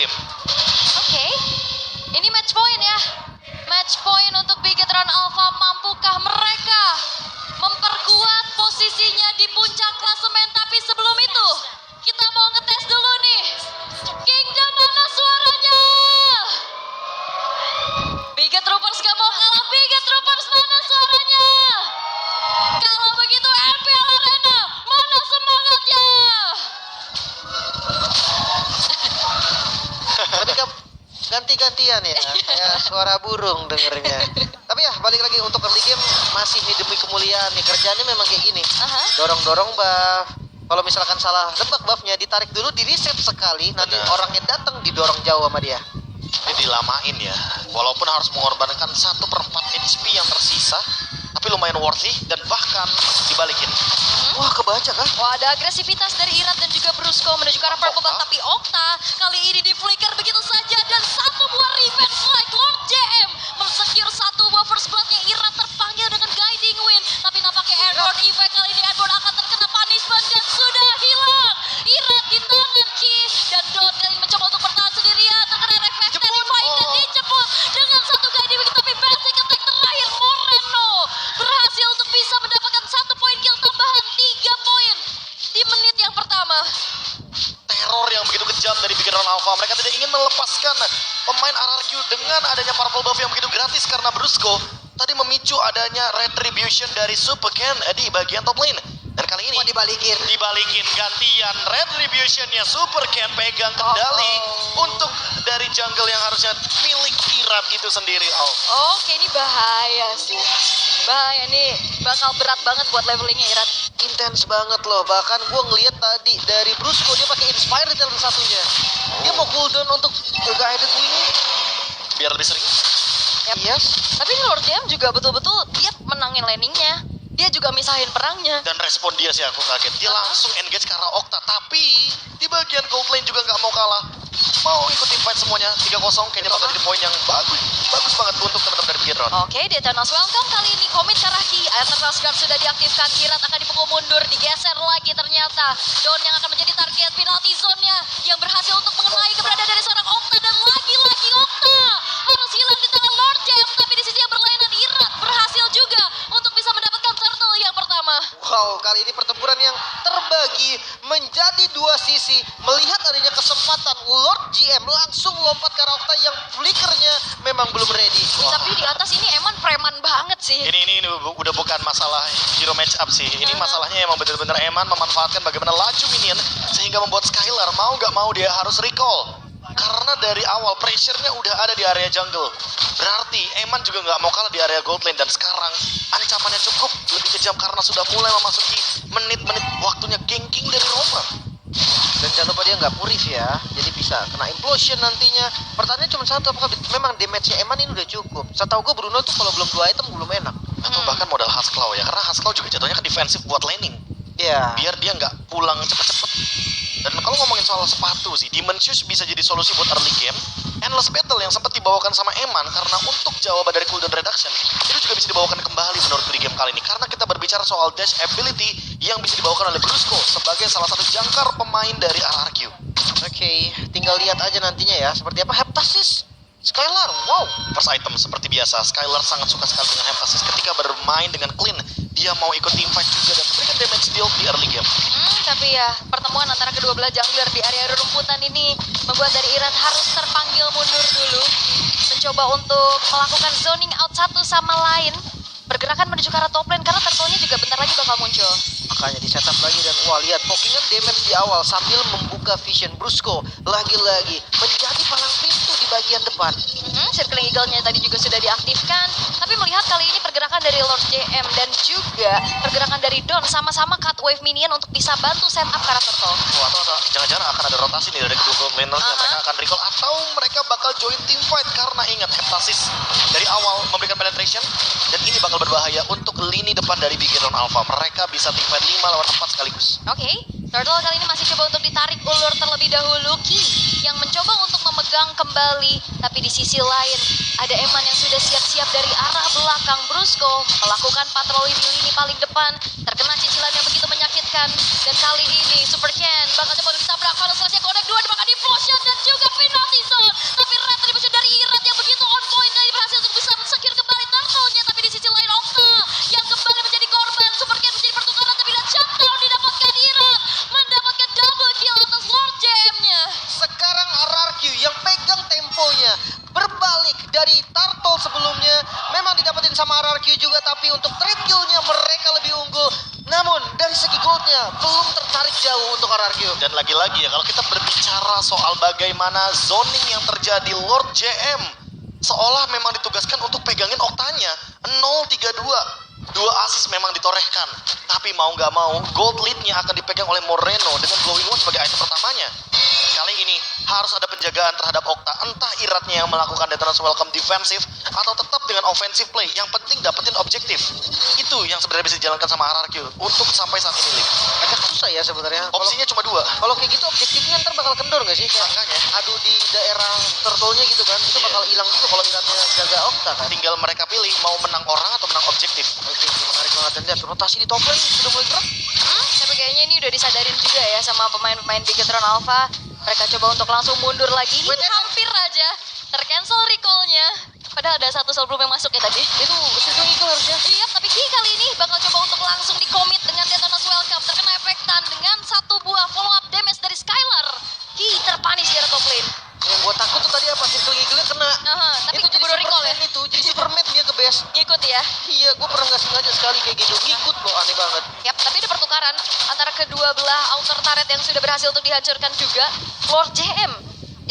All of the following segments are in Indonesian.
game. Oke, ini match point ya. Match point untuk Bigetron Alpha. Mampukah mereka memperkuat posisinya di puncak klasemen? Tapi sebelum itu, kita mau ngetes dulu nih. Kingdom, mana suaranya? Biget Troopers gak mau kalah. Biget Troopers, mana suaranya? Kalau begitu MPL Arena, mana semangatnya? Berarti ganti-gantian ya, kayak suara burung dengernya. Tapi ya balik lagi untuk early game masih nih demi kemuliaan nih, kerjaannya memang kayak gini. Dorong-dorong buff. Kalau misalkan salah nebak buffnya ditarik dulu, di reset sekali, nanti orangnya datang didorong jauh sama dia. Ini dilamain ya, walaupun harus mengorbankan 1/4 HP yang tersisa, tapi lumayan worthy dan bahkan dibalikin. Wah, kebaca kah? Wah, ada agresivitas dari Irat dan juga Brusco menuju ke arah Purple Belt, tapi Okta kali ini di flicker begitu saja dan satu buah revenge like Lord JM mensecure satu buah first bloodnya. Irat terpanggil dengan guiding wind, tapi nampaknya Airborne Effect kali ini Airborne akan terkena punishment dan sudah hilang. Irat di tangan Ki dan Don kali ini mencoba untuk bertahan sendirian, terkena refleks dari Fight dan dijemput dengan satu guiding wind, tapi basic attack terakhir Moreno berhasil untuk bisa mendapatkan 1 poin kill tambahan, 3 poin di menit yang pertama. Teror yang begitu kejam dari Bigetron Alpha. Mereka tidak ingin melepaskan pemain RRQ dengan adanya purple buff yang begitu gratis karena Brusco tadi memicu adanya retribution dari Super Ken di bagian top lane. Dan kali ini dibalikin gantian retributionnya. Super Ken pegang kendali untuk dari jungle yang harusnya milik Irat itu sendiri. Oke, ini bahaya sih. Bahaya nih, bakal berat banget buat levelingnya Irat. Intens banget loh, bahkan gue ngeliat tadi dari Brusco dia pakai Inspire di talent satunya. Dia mau cooldown untuk guided wing Biar lebih sering. Yes. Tapi ini Lord JM juga betul-betul dia menangin laningnya. Dia juga misahin perangnya. Dan respon dia sih aku kaget. Dia langsung engage ke arah Okta. Tapi di bagian gold lane juga nggak mau kalah. Mau ikutin fight semuanya. 3-0 kayaknya bakal jadi poin yang bagus banget untuk teman-teman dari Bigetron. Oke, di Eternals welcome kali ini komit ke arah Ki. Eternals Guard sudah diaktifkan. Irat akan dipukul mundur, digeser lagi ternyata. Don yang akan menjadi target penalty zone-nya yang berhasil untuk mengenai keberadaan dari seorang Okta, dan lagi-lagi Okta harus hilang di tangan Lord JM. Tapi di sisi yang berlainan Irat berhasil juga untuk bisa mendapatkan turtle yang pertama. Wow, kali ini pertempuran yang terbagi menjadi dua sisi. Melihat adanya kesempatan, Lord GM langsung lompat ke arah Okta yang flickernya memang belum ready. Tapi di atas ini Eman preman banget sih. Ini udah bukan masalah hero match up sih. Ini masalahnya emang bener-bener Eman memanfaatkan bagaimana laju minion sehingga membuat Skylar mau nggak mau dia harus recall. Karena dari awal pressure-nya udah ada di area jungle. Berarti Eman juga nggak mau kalah di area gold lane. Dan sekarang ancamannya cukup lebih kejam karena sudah mulai memasuki menit-menit waktunya ganking dari Roman. Dan jangan lupa dia nggak purif ya, jadi bisa kena implosion nantinya. Pertanyaannya cuma satu, apakah memang damage-nya Eman ini udah cukup? Setahu gue Bruno tuh kalau belum 2 item belum enak. Atau bahkan modal Husklaw ya, karena Husklaw juga jatuhnya kan defensif buat laning. Iya. Biar dia nggak pulang cepet-cepet. Dan kalau ngomongin soal sepatu sih, Demon Shoes bisa jadi solusi buat early game. Endless Battle yang sempat dibawakan sama Eman karena untuk jawaban dari cooldown reduction itu juga bisa dibawakan kembali menurut di game kali ini, karena kita berbicara soal dash ability yang bisa dibawakan oleh Brusco sebagai salah satu jangkar pemain dari RRQ. Oke, tinggal lihat aja nantinya ya seperti apa Heptasis Skylar. Wow, First item seperti biasa, Skylar sangat suka sekali dengan Heptasis. Ketika bermain dengan clean, dia mau ikut team fight juga dan memberikan damage deal di early game. Tapi ya, pertemuan antara kedua belah jungler di area rumputan ini membuat dari Irat harus terpanggil mundur dulu, mencoba untuk melakukan zoning out satu sama lain, bergerakan menuju ke arah top lane karena turtle-nya juga bentar lagi bakal muncul. makanya di setup lagi dan wah lihat pokingan damage di awal sambil membuka vision. Brusco lagi-lagi menjadi palang pintu di bagian depan. Circling Eagle-nya tadi juga sudah diaktifkan, tapi melihat kali ini pergerakan dari Lord JM dan juga pergerakan dari Don sama-sama cut wave minion untuk bisa bantu setup karakter Turtle. Wah, atau jangan-jangan akan ada rotasi nih dari kedua gold laner yang mereka akan recall atau mereka bakal join team fight karena ingat Heptasis dari awal memberikan penetration dan ini bakal berbahaya untuk lini depan dari Bigetron Alpha. Mereka bisa team fight 5 lawan 4 sekaligus. Oke, Turtle kali ini masih coba untuk ditarik ulur terlebih dahulu. Ki yang mencoba untuk memegang kembali, tapi di sisi lain ada Eman yang sudah siap-siap dari arah belakang. Brusco melakukan patroli di lini paling depan, terkena cicilan yang begitu menyakitkan, dan kali ini Super Ken bakal coba ditabrak. Kalau selesai connect 2 dimakan Implosion dan juga penalty Dan lagi-lagi ya, kalau kita berbicara soal bagaimana zoning yang terjadi, Lord JM seolah memang ditugaskan untuk pegangin Oktanya. 0-3-2. 2 assist memang ditorehkan, tapi mau nggak mau gold lead-nya akan dipegang oleh Moreno dengan glowing one sebagai item pertamanya. Kali ini harus ada penjagaan terhadap Okta, entah iratnya yang melakukan Detona's welcome defensif atau tetap dengan offensive play. Yang penting dapetin objektif. Itu yang sebenarnya bisa dijalankan sama RRQ untuk sampai saat ini, Lip. Agak susah ya sebenarnya. Opsinya cuma 2. Kalau kayak gitu objektifnya ntar bakal kendor gak sih? Kayak Makanya adu di daerah turtle-nya gitu kan. Itu Iya. bakal hilang juga kalau iratnya jaga Okta kan. tinggal mereka pilih mau menang orang atau menang objektif. Oke, menarik banget. Dan lihat rotasi di top lane sudah mulai gerak. Tapi kayaknya ini udah disadarin juga ya sama pemain-pemain Bigetron Alpha. Mereka coba untuk langsung mundur lagi. Ini Wait, hampir aja tercancel recall-nya. Padahal ada satu sebelum yang masuk ya tadi. Itu Silvio Eagle harusnya. Iya, tapi Ki kali ini bakal coba untuk langsung di-commit dengan Detona's welcome. Terkena efektan dengan 1 buah follow-up damage dari Skylar. Ki terpanis di area top lane. Yang gua takut tuh tadi apa Silvio Eagle kena. Tapi Itu jadi keburu recall ya. Superman itu, jadi Superman dia ke base. Ngikut ya. Iya, gua pernah nggak sengaja sekali kayak gitu. Ngikut loh, aneh banget. Yap, tapi ada pertukaran antara kedua belah outer turret yang sudah berhasil untuk dihancurkan juga. Lord JM.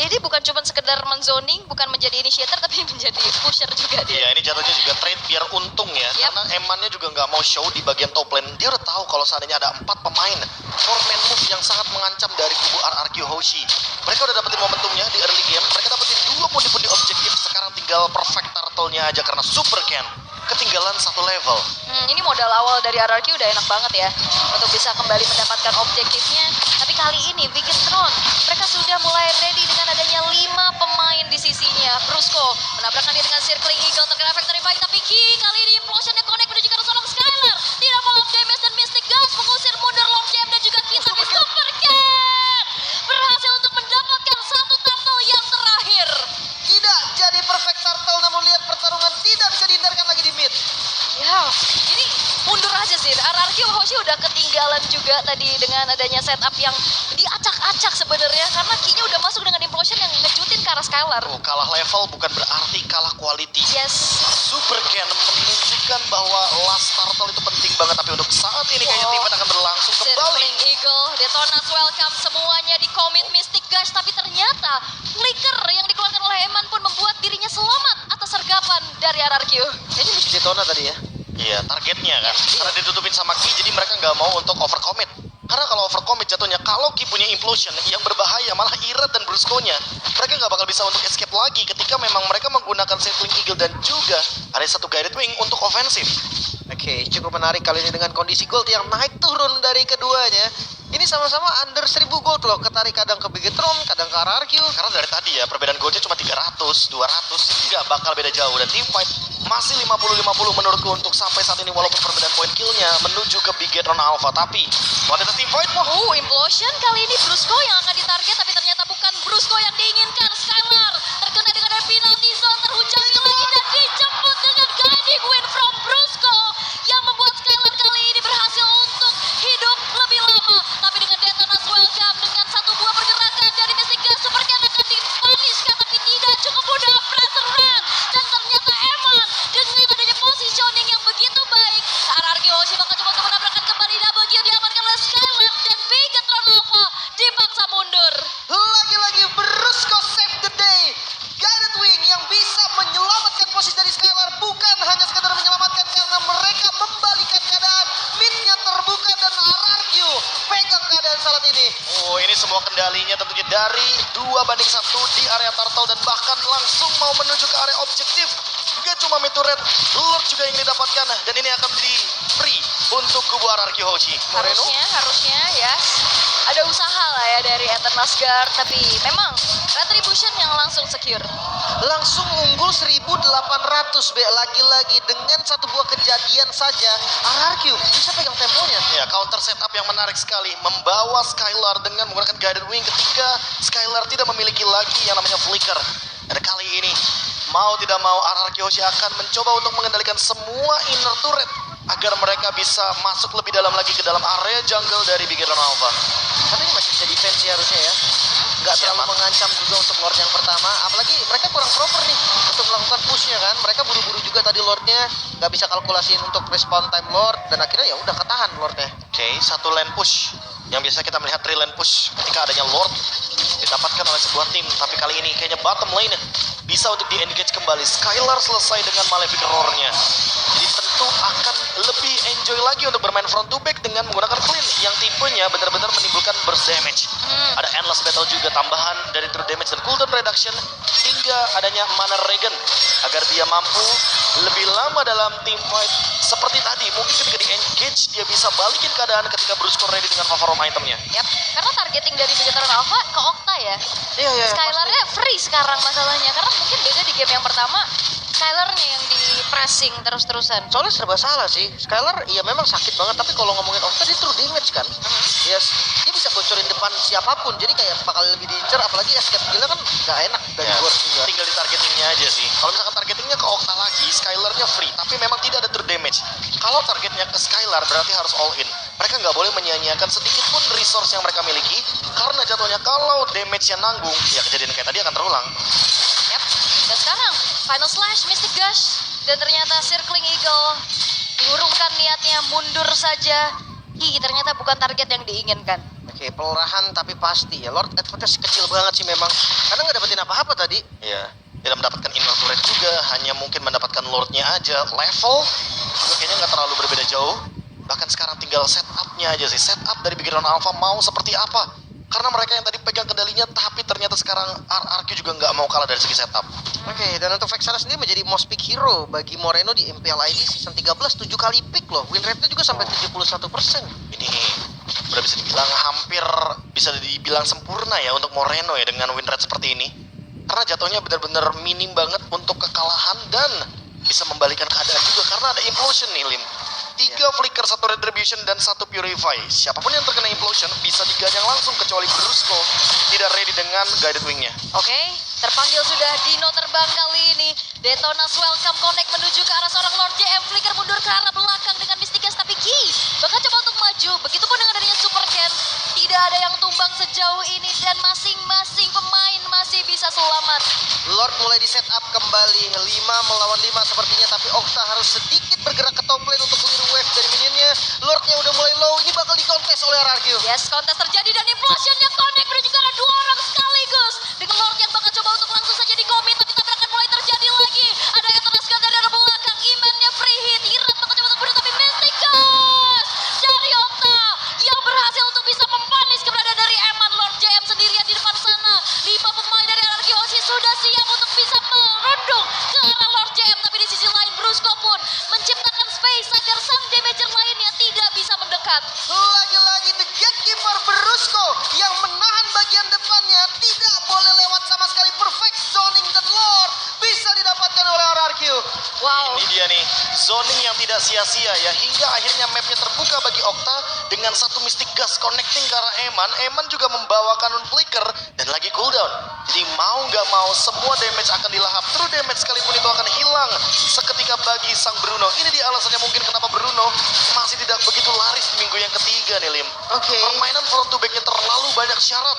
Jadi bukan cuma sekedar menzoning, bukan menjadi initiator, tapi menjadi pusher juga dia. Iya, ini jatuhnya juga trade biar untung ya. Yap. Karena Emannya juga nggak mau show di bagian top lane. Dia udah tahu kalau seandainya ada 4 pemain 4-man move yang sangat mengancam dari kubu RRQ Hoshi. Mereka udah dapetin momentumnya di early game. Mereka dapetin 2 pundi-pundi objektif. Sekarang tinggal perfect turtle-nya aja karena Super Ken ketinggalan 1 level. Ini modal awal dari RRQ udah enak banget ya untuk bisa kembali mendapatkan objektifnya. Tapi kali ini Bigetron mereka sudah mulai ready dengan adanya 5 pemain di sisinya. Brusco menabrakkan dia dengan Circling Eagle terkena Factory Fight, tapi Ki kali ini implosionnya connect menuju ke arah seorang Skylar. Tidak follow up damage dan Mystic Gas mengusir mundur Lord Jam dan juga Ki, tapi Super Cat berhasil untuk mendapatkan 1 turtle yang terakhir. Tidak jadi perfect turtle, namun lihat pertarungan tidak bisa dihindarkan lagi di mid. Ya, ini mundur aja sih. RRQ Hoshi udah ketinggalan juga tadi dengan adanya setup yang diacak-acak sebenarnya karena Ki-nya udah masuk dengan implosion yang ngejutin ke arah Skylar. Oh, kalah level bukan berarti kalah quality. Yes. Super Ken menunjukkan bahwa last turtle itu penting banget, tapi untuk saat ini kayaknya Wow. tim fight akan berlangsung kembali. Circling Eagle, Detona's welcome, semuanya di commit Mystic Gush, tapi ternyata flicker yang dikeluarkan oleh Eman pun membuat dirinya selamat atas sergapan dari RRQ. Ini misi Detona tadi ya. Iya, targetnya kan. Karena ditutupin sama Ki, jadi mereka nggak mau untuk overcommit. Karena kalau overcommit jatuhnya, kalau Ki punya implosion yang berbahaya, malah Irat dan Brusco-nya, mereka nggak bakal bisa untuk escape lagi ketika memang mereka menggunakan Circling Eagle dan juga ada 1 Guided Wing untuk ofensif. Oke, cukup menarik kali ini dengan kondisi gold yang naik turun dari keduanya. Ini sama-sama under 1000 gold loh, ketarik kadang ke Bigetron, kadang ke RRQ. Karena dari tadi ya, perbedaan goldnya cuma 300, 200, nggak bakal beda jauh. Dan team fight masih 50-50 menurutku untuk sampai saat ini, walaupun perbedaan poin killnya menuju ke Bigetron Alpha. Tapi, kualitas team fight, wah, Implosion kali ini Brusco yang akan ditarget, tapi ternyata bukan Brusco yang diinginkan. Skylar terkena dengan penalty zone, terhujang lagi dan dijemput dengan guiding win from Brusco yang membuat Skylar kali ini berhasil untuk hidup lebih lama. Tapi dengan Detona's welcome, dengan 1 buah pergerakan dari Mystic Gas, Super Cat akan dipunishkan, tapi tidak cukup mudah. Pressure red, dan ternyata Eman dengan adanya positioning yang begitu baik, RRQ Hoshi bakal coba untuk menabrakkan kembali. Double kill diamankan oleh Skylar dan Bigetron Alpha dipaksa mundur. Lagi-lagi Brusco save the day. Guided Wing yang bisa menyelamatkan posisi dari Skylar, bukan hanya sekadar menyelamatkan karena mereka membalikan keadaan. Midnya terbuka dan RRQ pegang keadaan saat ini. oh ini semua kendalinya tentunya dari 2-1 di area turtle dan bahkan langsung mau menuju ke area objektif. Gak cuma mid turret, Lord juga yang didapatkan dan ini akan menjadi free untuk kubu RRQ Hoshi. Moreno? Harusnya ya. Ada usaha lah ya dari Eternal's Guard, tapi memang Retribution yang langsung secure. Langsung unggul 1800 B. Lagi-lagi dengan 1 buah kejadian saja RRQ bisa pegang temponya. Ya, counter setup yang menarik sekali, membawa Skylar dengan menggunakan Guided Wing ketika Skylar tidak memiliki lagi yang namanya Flicker. Dan kali ini, mau tidak mau RRQ Hoshi akan mencoba untuk mengendalikan semua inner turret agar mereka bisa masuk lebih dalam lagi ke dalam area jungle dari Bigetron Alpha. Tapi ini masih bisa defense ya harusnya ya. Nggak Siap, terlalu Mas. mengancam juga untuk Lord yang pertama. Apalagi mereka kurang proper nih untuk melakukan pushnya kan. Mereka buru-buru juga tadi Lordnya. Nggak bisa kalkulasiin untuk respawn time Lord. Dan akhirnya ya udah ketahan Lordnya. Oke, 1 lane push Yang biasa kita melihat three lane push ketika adanya Lord didapatkan oleh sebuah tim, tapi kali ini kayaknya bottom lane bisa untuk di-engage kembali. Skylar selesai dengan Malefic Roar-nya. Jadi tentu akan lebih enjoy lagi untuk bermain front to back dengan menggunakan clean yang tipenya benar-benar menimbulkan burst damage. Ada endless battle juga, tambahan dari true damage dan cooldown reduction, hingga adanya mana regen agar dia mampu lebih lama dalam team fight. Seperti tadi, mungkin ketika di-engage dia bisa balikin keadaan ketika Brusco ready dengan favorum itemnya. Yap, karena targeting dari Bigetron Alpha ke Okta ya. Iya. Skylar-nya free sekarang masalahnya, karena mungkin beda di game yang pertama Skylar-nya yang di pressing terus-terusan. Soalnya serba salah sih. Skylar iya memang sakit banget, tapi kalau ngomongin Okta dia true damage kan. Yes, dia bisa bocorin depan siapapun. Jadi kayak bakal lebih diincer, apalagi escape skill-nya kan gak enak dari Ya, burst juga. tinggal di targetingnya aja sih. Kalau misalkan targetingnya ke Okta lagi, Skylar-nya free, tapi memang tidak ada true damage. Kalau targetnya ke Skylar berarti harus all in. Mereka nggak boleh menyia-nyiakan sedikit pun resource yang mereka miliki, karena jatuhnya kalau damage-nya nanggung, ya kejadian kayak tadi akan terulang. Yap, dan sekarang Final Slash, Mystic Gush, dan ternyata Circling Eagle diurungkan niatnya, mundur saja. Ternyata bukan target yang diinginkan. Oke, pelarahan tapi pasti ya. Lord advantage kecil banget sih memang. Karena nggak dapetin apa-apa tadi. Ya, tidak mendapatkan inner turret juga, hanya mungkin mendapatkan Lord-nya aja. Level juga kayaknya nggak terlalu berbeda jauh. Bahkan sekarang tinggal setup-nya aja sih. Setup dari Bigetron Alpha mau seperti apa? Karena mereka yang tadi pegang kendalinya, tapi ternyata sekarang RRQ juga nggak mau kalah dari segi setup. Oke, dan untuk Vexana sendiri menjadi most pick hero bagi Moreno di MPL ID season 13, 7 kali pick loh. Win rate-nya juga sampai 71%. Ini udah bisa dibilang hampir bisa dibilang sempurna ya untuk Moreno ya dengan win rate seperti ini. Karena jatuhnya benar-benar minim banget untuk kekalahan dan bisa membalikan keadaan juga karena ada implosion nih Lim. 3 flicker, 1 retribution, dan 1 purify. Siapapun yang terkena implosion bisa diganyang langsung kecuali Brusco tidak ready dengan guided wingnya. Oke, terpanggil sudah Dino terbang kali ini. Detonas welcome connect menuju ke arah seorang Lord JM. Flicker mundur ke arah belakang dengan Mystigas, tapi Ki bahkan coba untuk maju. Begitupun dengan adanya Super Ken. Tidak ada yang tumbang sejauh ini dan masing-masing pemain masih bisa selamat. Lord mulai di setup kembali 5 melawan 5 sepertinya, tapi Okta harus sedikit bergerak ke top lane untuk clear wave dari minionnya. Lordnya udah mulai low, ini bakal dikontes oleh RRQ. Yes, kontes terjadi dan implosionnya connect menuju ke arah 2 orang sekaligus. Dengan Lord yang bakal coba untuk langsung saja di-commit, tapi tabrakan mulai terjadi lagi. Ada Etonas Gun dari arah belakang, Iman-nya free hit. Irat bakal coba untuk bunuh, tapi Mystigas dari Okta yang berhasil untuk bisa mempanis keberadaan dari Eman. Lord JM sendirian di depan sana. 5 pemain dari RRQ Hoshi sudah siap untuk bisa merundung ke arah Lord JM, tapi di sisi lain Brusco pun menciptakan space agar sang damager lainnya tidak bisa mendekat. Lagi-lagi the gatekeeper Brusco yang menahan bagian depannya, tidak boleh lewat sama sekali. Perfect zoning dan Lord bisa didapatkan oleh RRQ. Wow. Ini dia nih, zoning yang tidak sia-sia ya, hingga akhirnya mapnya terbuka bagi Okta dengan 1 Mystic Gas connecting ke arah Eman. Eman juga membawa kanun flicker dan lagi cooldown. Jadi mau nggak mau semua damage akan dilahap. True damage sekalipun itu akan hilang seketika bagi sang Bruno. Ini dia alasannya mungkin kenapa Bruno masih tidak begitu laris di minggu yang ketiga nih Lim. Oke. Permainan front to back-nya terlalu banyak syarat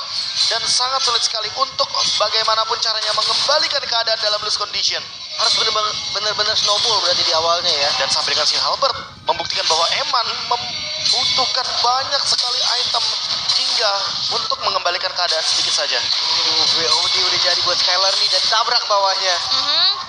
dan sangat sulit sekali untuk bagaimanapun caranya mengembalikan keadaan dalam loose condition. Harus benar-benar snowball berarti di awalnya ya. Dan sampai dengan si Halbert membuktikan bahwa Eman membutuhkan banyak sekali item hingga untuk mengembalikan keadaan sedikit saja. VOD udah jadi buat Skylar nih dan tabrak bawahnya.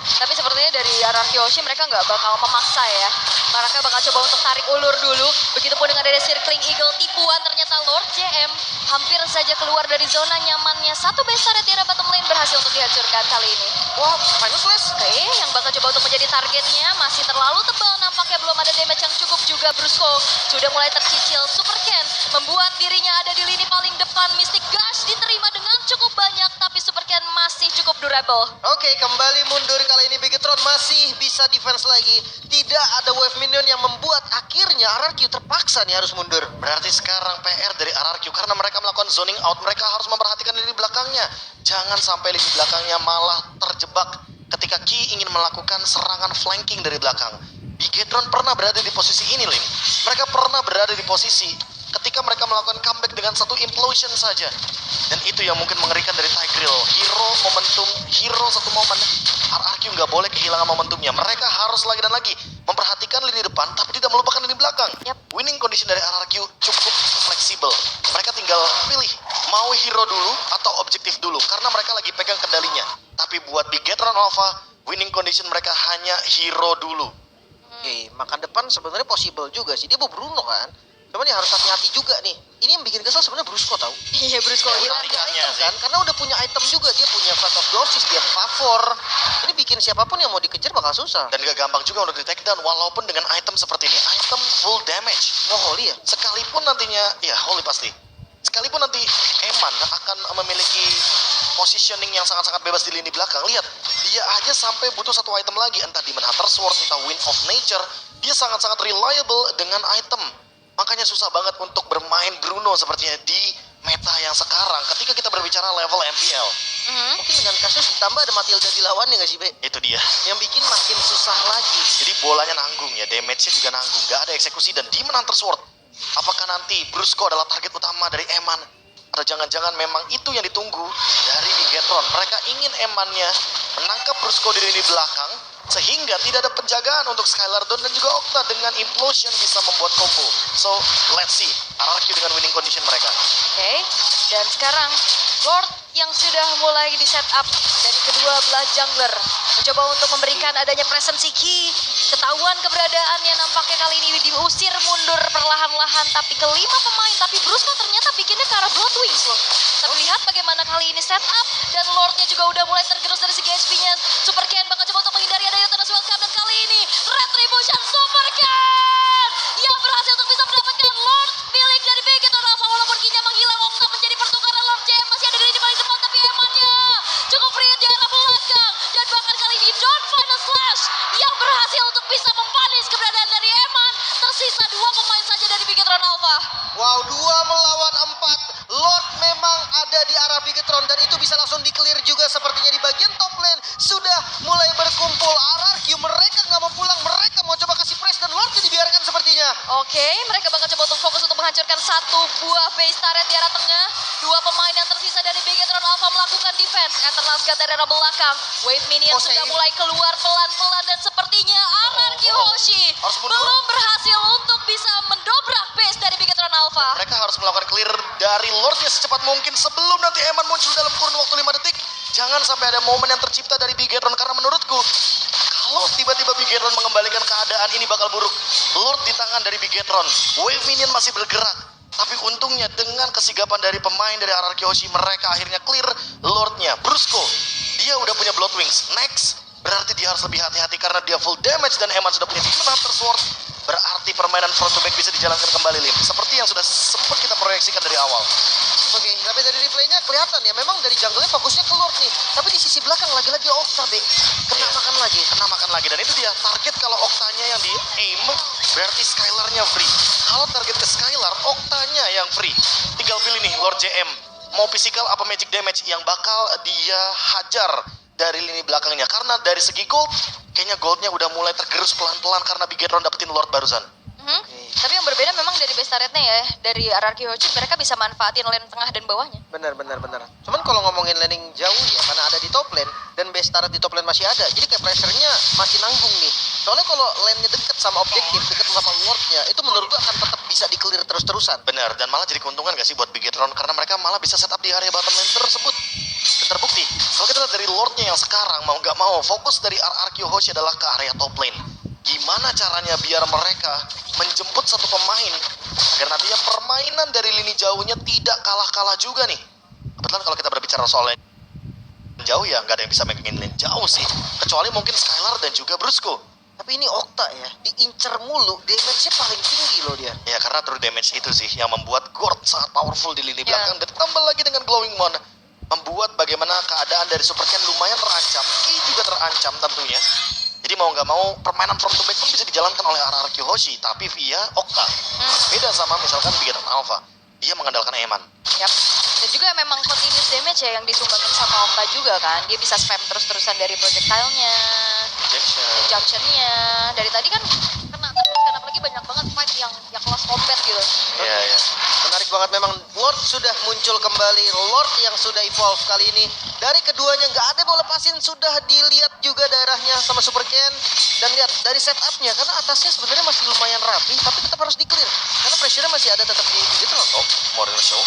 Tapi sepertinya dari RRQ Hoshi mereka nggak bakal memaksa ya. Mereka bakal coba untuk tarik ulur dulu. Begitupun dengan ada Circling Eagle tipuan, ternyata Lord JM hampir saja keluar dari zona nyamannya. 1 besar di area bottom lane berhasil untuk dihancurkan kali ini. Wah, Final Slash. Oke, yang bakal coba untuk menjadi targetnya masih terlalu tebal, nampaknya belum ada damage yang cukup juga. Brusco sudah mulai tercicil. Super Ken membuat dirinya ada di lini paling depan. Mystic Gush diterima dengan cukup banyak, tapi Super Ken masih cukup durable. Oke, kembali mundur kali ini Bigetron masih bisa defense lagi. Tidak ada wave minion yang membuat akhirnya RRQ terpaksa nih harus mundur. Berarti sekarang PR dari RRQ karena mereka melakukan zoning out, mereka harus memperhatikan lini belakangnya. Jangan sampai lini belakangnya malah terjebak ketika Ki ingin melakukan serangan flanking dari belakang. Bigetron pernah berada di posisi ini, Lim. Mereka pernah berada di posisi ketika mereka melakukan comeback dengan 1 implosion saja. Dan itu yang mungkin mengerikan dari Tigreal. Hero momentum, hero 1 momen. RRQ nggak boleh kehilangan momentumnya. Mereka harus lagi dan lagi memperhatikan lini depan, tapi tidak melupakan lini belakang. Yap. Winning condition dari RRQ cukup fleksibel possible. Mereka tinggal pilih mau hero dulu atau objektif dulu karena mereka lagi pegang kendalinya. Tapi buat Bigetron Alpha, winning condition mereka hanya hero dulu. Oke, makan depan sebenarnya possible juga sih. Dia mau Bruno kan. Cuman ya harus hati-hati juga nih. Ini yang bikin kesel sebenarnya Brusco tahu. Iya, Brusco hilang. Tarikannya sih. Kan karena udah punya item juga, dia punya Flight of Dosis, dia favor. Ini bikin siapapun yang mau dikejar bakal susah. Dan gak gampang juga untuk di take down walaupun dengan item seperti ini. Item full damage. Mau Holy ya? Sekalipun nantinya, ya Holy pasti. Sekalipun nanti Eman akan memiliki positioning yang sangat-sangat bebas di lini belakang. Lihat, dia aja sampai butuh satu item lagi. Entah Demon Hunter Sword, entah Wind of Nature. Dia sangat-sangat reliable dengan item. Makanya susah banget untuk bermain Bruno sepertinya di meta yang sekarang ketika kita berbicara level MPL. Mungkin dengan kasus ditambah ada Matilda di lawannya nggak sih, Be? Itu dia. Yang bikin makin susah lagi. Jadi bolanya nanggung ya, damage-nya juga nanggung. Gak ada eksekusi dan Demon Hunter Sword. Apakah nanti Brusco adalah target utama dari Eman? Atau jangan-jangan memang itu yang ditunggu dari Bigetron. Mereka ingin Emannya menangkap Brusco di lini belakang sehingga tidak ada penjagaan untuk Skylar Dawn dan juga Okta dengan Implosion bisa membuat combo. So, let's see RRQ dengan winning condition mereka. Oke, dan sekarang Lord yang sudah mulai di setup dari kedua belah jungler mencoba untuk memberikan adanya presensi key. Ketahuan keberadaannya nampaknya kali ini diusir mundur perlahan-lahan, tapi kelima pemain, tapi Brusco ternyata bikinnya ke arah Bloodwings loh. Tapi lihat bagaimana kali ini setup dan Lordnya juga udah mulai tergerus dari segi HP-nya. Super Ken bakal coba untuk menghindari adanya Thanos Welcome dan kali ini Retribution Super Ken yang berhasil untuk bisa mendapatkan Lord milik dari Bigetron Alpha. Walaupun kinya menghilang, Okta menjadi pertukaran. Lord JM masih ada di lini paling depan, tapi Emannya cukup free di arah belakang dan bahkan kali ini Don't Find a Slash yang berhasil untuk bisa mempanis keberadaan dari Eman. Tersisa dua pemain saja dari Bigetron Alpha. Wow, 2 melawan 4. Lord memang ada di arah Bigetron dan itu bisa langsung di-clear juga sepertinya di bagian top lane. Sudah mulai berkumpul RRQ. Mereka nggak mau pulang, mereka mau coba kasih press dan Lordnya dibiarkan sepertinya. Oke, mereka bakal coba untuk fokus untuk menghancurkan satu buah base turret di arah tengah. Dua pemain yang tersisa dari Bigetron Alpha melakukan defense. Eternal Skat dari arah belakang. Wave minion sudah mulai keluar pelan-pelan dan sepertinya RRQ Hoshi Harus mundur. belum berhasil untuk bisa mendobrak base dari Bigetron Alpha. Mereka harus melakukan clear dari Lordnya secepat mungkin sebelum nanti Eman muncul dalam kurun waktu 5 detik. Jangan sampai ada momen yang tercipta dari Bigetron karena menurutku kalau tiba-tiba Bigetron mengembalikan keadaan ini bakal buruk. Lord di tangan dari Bigetron, Wave minion masih bergerak. Tapi untungnya dengan kesigapan dari pemain dari RRQ Hoshi mereka akhirnya clear Lordnya. Brusco, dia udah punya Bloodwings. Next, berarti dia harus lebih hati-hati karena dia full damage dan Eman sudah punya Demon Hunter Sword. Berarti permainan front to back bisa dijalankan kembali, Lim. Seperti yang sudah sempat kita proyeksikan dari awal. Oke, tapi dari replaynya kelihatan ya memang dari jungle-nya fokusnya ke Lord nih. Tapi di sisi belakang lagi-lagi Okta, Be. Kena makan lagi. Kena makan lagi. Dan itu dia target kalau Oktanya yang di aim, berarti Skylar-nya free. Kalau target ke Skylar, Oktanya yang free. Tinggal pilih nih Lord JM. Mau physical apa magic damage yang bakal dia hajar dari lini belakangnya. Karena dari segi gold, kayaknya goldnya udah mulai tergerus pelan-pelan karena Bigetron dapetin Lord barusan. Tapi yang berbeda memang dari base turretnya ya, dari RRQ Hoshi mereka bisa manfaatin lane tengah dan bawahnya. Benar. Cuman kalau ngomongin laning jauh ya, karena ada di top lane dan base turret di top lane masih ada, jadi kayak pressure-nya masih nanggung nih. Soalnya kalau lane-nya deket sama objektif, deket sama Lord-nya, itu menurut gua akan tetap bisa di-clear terus-terusan. Benar, dan malah jadi keuntungan gak sih buat Bigetron karena mereka malah bisa setup di area bottom lane tersebut. Dan terbukti, kalau kita lihat dari Lordnya yang sekarang mau gak mau fokus dari RRQ Hoshi adalah ke area top lane. Gimana caranya biar mereka menjemput satu pemain agar nantinya permainan dari lini jauhnya tidak kalah-kalah juga nih. Kebetulan kalau kita berbicara soal lane jauh ya nggak ada yang bisa megangin lane jauh sih, kecuali mungkin Skylar dan juga Brusco. Tapi ini Okta ya, diincer mulu, damage-nya paling tinggi loh dia. Ya karena true damage itu sih yang membuat Gord sangat powerful di lini belakang. Dan ditambah lagi dengan Glowing Mon, membuat bagaimana keadaan dari Super Ken lumayan terancam. Ini juga terancam tentunya. Jadi mau nggak mau permainan front to back pun bisa dijalankan oleh RRQ Hoshi, tapi via Okta. Beda sama misalkan Bigetron Alpha, dia mengandalkan Eman. Yap. Dan juga memang continuous damage ya yang disumbangin sama Okta juga kan. Dia bisa spam terus-terusan dari projectile-nya, junction-nya. Dari tadi kan kena terus kan, apalagi banyak banget fight yang close combat gitu. Iya, iya. Menarik banget memang. Lord sudah muncul kembali, Lord yang sudah evolve kali ini. Dari keduanya nggak ada mau lepasin, sudah dilihat juga daerahnya sama Super Ken. Dan lihat dari setupnya, karena atasnya sebenarnya masih lumayan rapi, tapi tetap harus di-clear. Karena pressure-nya masih ada tetap di gitu loh. more in the show.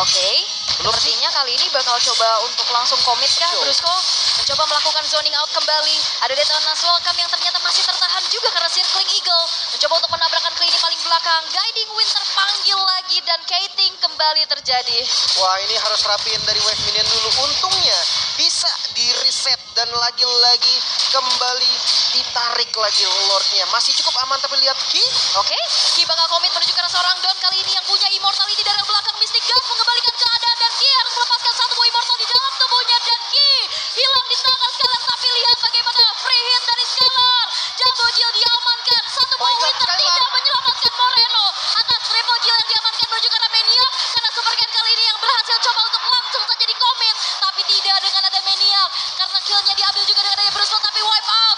Oke, sepertinya kali ini bakal coba untuk langsung komit kah Brusco? Mencoba melakukan zoning out kembali. Ada Detonas Welcome yang ternyata masih tertahan juga karena Circling Eagle. Mencoba untuk menabrakkan ke lini paling belakang. Guiding Wind terpanggil lagi dan Kating kembali terjadi. Wah, ini harus rapiin dari wave minion dulu. Untungnya bisa di reset dan lagi-lagi kembali ditarik lagi Lordnya. Masih cukup aman tapi lihat Ki. Oke, Ki bakal komit menuju ke arah seorang Don kali ini yang punya immortality dari belakang. Mystic Gun mengembalikan keadaan dan Ki harus melepaskan satu buah immortal di dalam tubuhnya dan Ki hilang di tangan Scalar. Tapi lihat bagaimana free hit dari Scalar. Double kill diamankan. Satu buah Winter tidak menyelamatkan Moreno. Atas triple kill yang diamankan menuju ke arah Maniac. Karena Super Ken kali ini yang berhasil coba untuk langsung saja di commit. Tapi tidak dengan ada Maniac. Karena killnya diambil juga dengan adanya Brusco. Tapi wipe out.